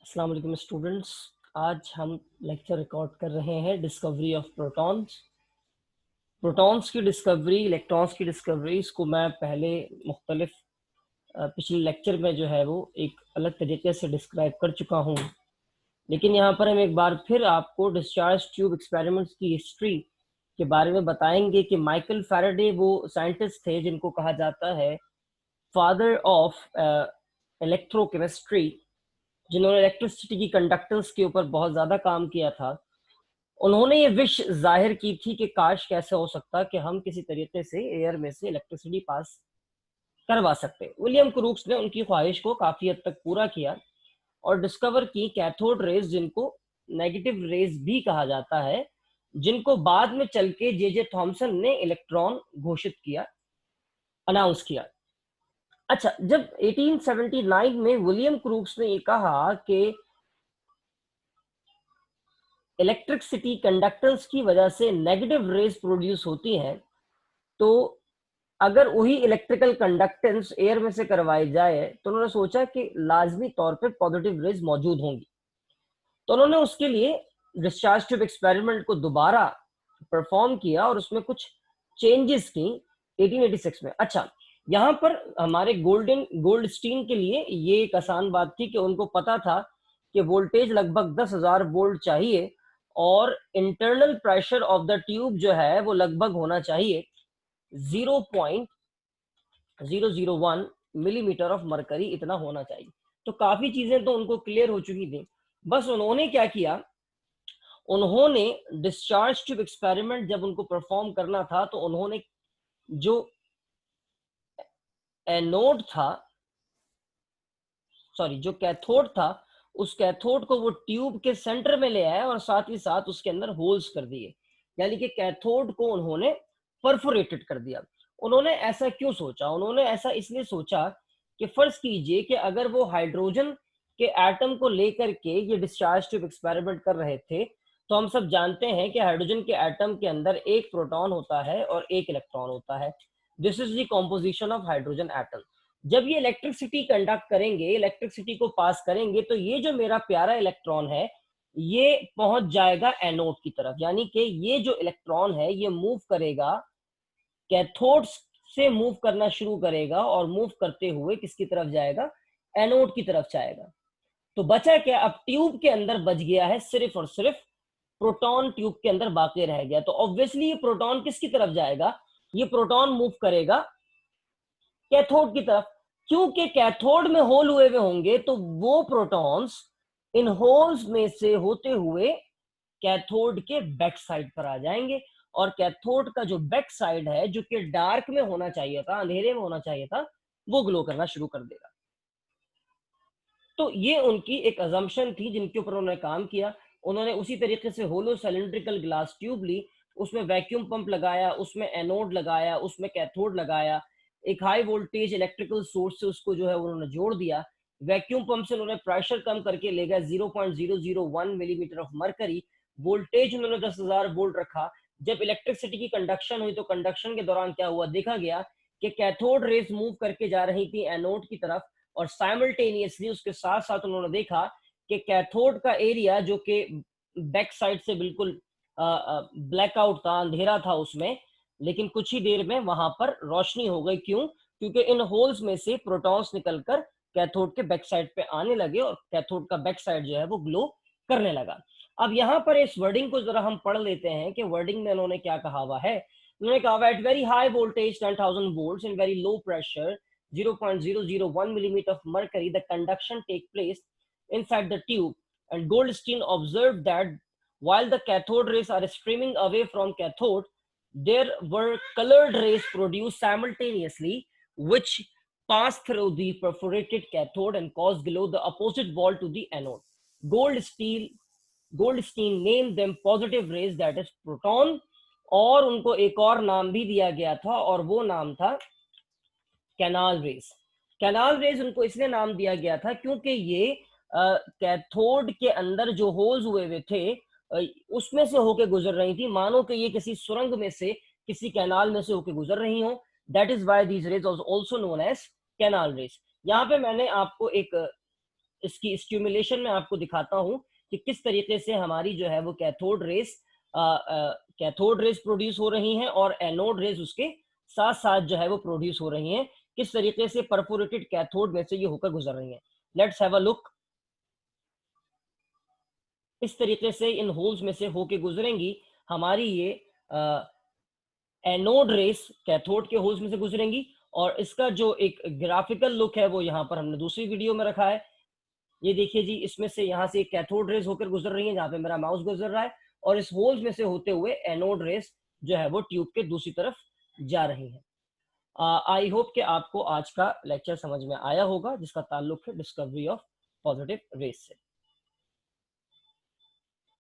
अस्सलाम वालेकुम स्टूडेंट्स। आज हम लेक्चर रिकॉर्ड कर रहे हैं डिस्कवरी ऑफ प्रोटॉन्स। प्रोटॉन्स की डिस्कवरी, इलेक्ट्रॉन्स की डिस्कवरी, इसको मैं पहले मुख्तलिफ पिछले लेक्चर में जो है वो एक अलग तरीके से डिस्क्राइब कर चुका हूँ, लेकिन यहाँ पर हम एक बार फिर आपको डिस्चार्ज ट्यूब एक्सपेरिमेंट्स की हिस्ट्री के बारे में बताएंगे कि माइकल फैराडे वो साइंटिस्ट थे जिनको कहा जाता है फादर ऑफ इलेक्ट्रोकेमिस्ट्री, जिन्होंने इलेक्ट्रिसिटी की कंडक्टर्स के ऊपर बहुत ज़्यादा काम किया था। उन्होंने ये विश जाहिर की थी कि काश कैसे हो सकता कि हम किसी तरीके से एयर में से इलेक्ट्रिसिटी पास करवा सकते। विलियम क्रूक्स ने उनकी ख्वाहिश को काफ़ी हद तक पूरा किया और डिस्कवर की कैथोड रेज, जिनको नेगेटिव रेज भी कहा जाता है, जिनको बाद में चल के जे थॉमसन ने इलेक्ट्रॉन घोषित किया, अनाउंस किया। अच्छा, जब 1879 में विलियम क्रूक्स ने ये कहा कि इलेक्ट्रिसिटी कंडक्टेंस की वजह से नेगेटिव रेज प्रोड्यूस होती हैं, तो अगर वही इलेक्ट्रिकल कंडक्टेंस एयर में से करवाई जाए तो उन्होंने सोचा कि लाजमी तौर पे पॉजिटिव रेज मौजूद होंगी। तो उन्होंने उसके लिए डिस्चार्ज ट्यूब एक्सपेरिमेंट को दोबारा परफॉर्म किया और उसमें कुछ चेंजेस की 1886 में। अच्छा, यहाँ पर हमारे गोल्डस्टीन के लिए ये एक आसान बात थी कि उनको पता था कि वोल्टेज लगभग 10,000 वोल्ट चाहिए और internal pressure of the tube जो है वो लगभग होना चाहिए 0.001 मिलीमीटर ऑफ मरकरी, इतना होना चाहिए। तो काफी चीजें तो उनको क्लियर हो चुकी थी। बस उन्होंने क्या किया, उन्होंने डिस्चार्ज ट्यूब एक्सपेरिमेंट जब उनको परफॉर्म करना था तो उन्होंने जो एनोड था, जो कैथोड था, उस कैथोड को वो ट्यूब के सेंटर में ले आया और साथ ही साथ उसके अंदर होल्स कर दिए, यानी कि कैथोड को उन्होंने परफोरेटेड कर दिया। उन्होंने ऐसा क्यों सोचा? उन्होंने ऐसा इसलिए सोचा कि फर्ज कीजिए कि अगर वो हाइड्रोजन के एटम को लेकर के ये डिस्चार्ज ट्यूब एक्सपेरिमेंट कर रहे थे, तो हम सब जानते हैं कि हाइड्रोजन के एटम के अंदर एक प्रोटॉन होता है और एक इलेक्ट्रॉन होता है। This is the composition of hydrogen atom. जब ये इलेक्ट्रिसिटी कंडक्ट करेंगे, इलेक्ट्रिसिटी को पास करेंगे, तो ये जो मेरा प्यारा इलेक्ट्रॉन है ये पहुंच जाएगा एनोड की तरफ, यानी कि ये जो इलेक्ट्रॉन है ये मूव करेगा, कैथोड से मूव करना शुरू करेगा और मूव करते हुए किसकी तरफ जाएगा? एनोड की तरफ जाएगा। तो बचा क्या? अब ट्यूब के अंदर बच गया है सिर्फ और सिर्फ प्रोटॉन, ट्यूब के अंदर बाकी रह गया। तो ऑब्वियसली ये प्रोटॉन किसकी तरफ जाएगा? ये प्रोटॉन मूव करेगा कैथोड की तरफ, क्योंकि कैथोड में होल हुए हुए होंगे तो वो प्रोटॉन्स इन होल्स में से होते हुए कैथोड के बैक साइड पर आ जाएंगे और कैथोड का जो बैक साइड है, जो कि डार्क में होना चाहिए था, अंधेरे में होना चाहिए था, वो ग्लो करना शुरू कर देगा। तो ये उनकी एक अजम्पशन थी जिनके ऊपर उन्होंने काम किया। उन्होंने उसी तरीके से होलो सिलिंड्रिकल ग्लास ट्यूब ली, उसमें वैक्यूम पंप लगाया, उसमें एनोड लगाया, उसमें कैथोड लगाया, एक हाई वोल्टेज इलेक्ट्रिकल सोर्स से उसको जो है उन्होंने जोड़ दिया। वैक्यूम पंप से उन्होंने प्रेशर कम करके ले गया 0.001 मिलीमीटर ऑफ मरकरी। वोल्टेज उन्होंने 10,000 वोल्ट रखा। जब इलेक्ट्रिसिटी की कंडक्शन हुई तो कंडक्शन के दौरान क्या हुआ? देखा गया कि कैथोड रेज मूव करके जा रही थी एनोड की तरफ और साइमल्टेनियसली उसके साथ साथ उन्होंने देखा कि कैथोड का एरिया जो कि बैक साइड से बिल्कुल ब्लैकआउट था, अंधेरा था उसमें, लेकिन कुछ ही देर में वहां पर रोशनी हो गई। क्यों? क्योंकि इन होल्स में से प्रोटॉन्स निकलकर कैथोड के बैक साइड पे आने लगे और कैथोड का बैक साइड जो है वो ग्लो करने लगा। अब यहाँ पर इस वर्डिंग को जरा हम पढ़ लेते हैं कि वर्डिंग में उन्होंने क्या कहा हुआ है। उन्होंने कहा at very high voltage 10,000 volts in very low pressure 0.001 millimeter of mercury, the conduction take place inside the tube, and Goldstein observed that while the cathode rays are streaming away from cathode, there were colored rays produced simultaneously, which pass through the perforated cathode and cause glow the opposite wall to the anode. Goldstein named them positive rays, that is proton, और उनको एक और नाम भी दिया गया था और वो नाम था कैनाल रेज। कैनाल रेज उनको इसलिए नाम दिया गया था क्योंकि ये कैथोड के अंदर जो होल्स हुए हुए थे उसमें से होके गुजर रही थी, मानो कि ये किसी सुरंग में से, किसी कैनाल में से होके गुजर रही हो। That is why these rays are also known as canal rays. यहाँ पे मैंने आपको एक इसकी स्टिमुलेशन में आपको दिखाता हूं कि किस तरीके से हमारी जो है वो कैथोड रेस प्रोड्यूस हो रही हैं और एनोड रेस उसके साथ साथ जो है वो प्रोड्यूस हो रही हैं, किस तरीके से परफोरेटेड कैथोड में से ये होकर गुजर रही हैं। Let's have a look. इस तरीके से इन होल्स में से होके गुजरेंगी हमारी ये एनोड रेस कैथोड के होल्स में से गुजरेंगी, और इसका जो एक ग्राफिकल लुक है वो यहाँ पर हमने दूसरी वीडियो में रखा है। ये देखिए जी, इसमें से यहाँ से कैथोड रेस होकर गुजर रही है जहाँ पे मेरा माउस गुजर रहा है, और इस होल्स में से होते हुए एनोड रेस जो है वो ट्यूब के दूसरी तरफ जा रही है। आई होप कि आपको आज का लेक्चर समझ में आया होगा, जिसका ताल्लुक है डिस्कवरी ऑफ पॉजिटिव रेस से।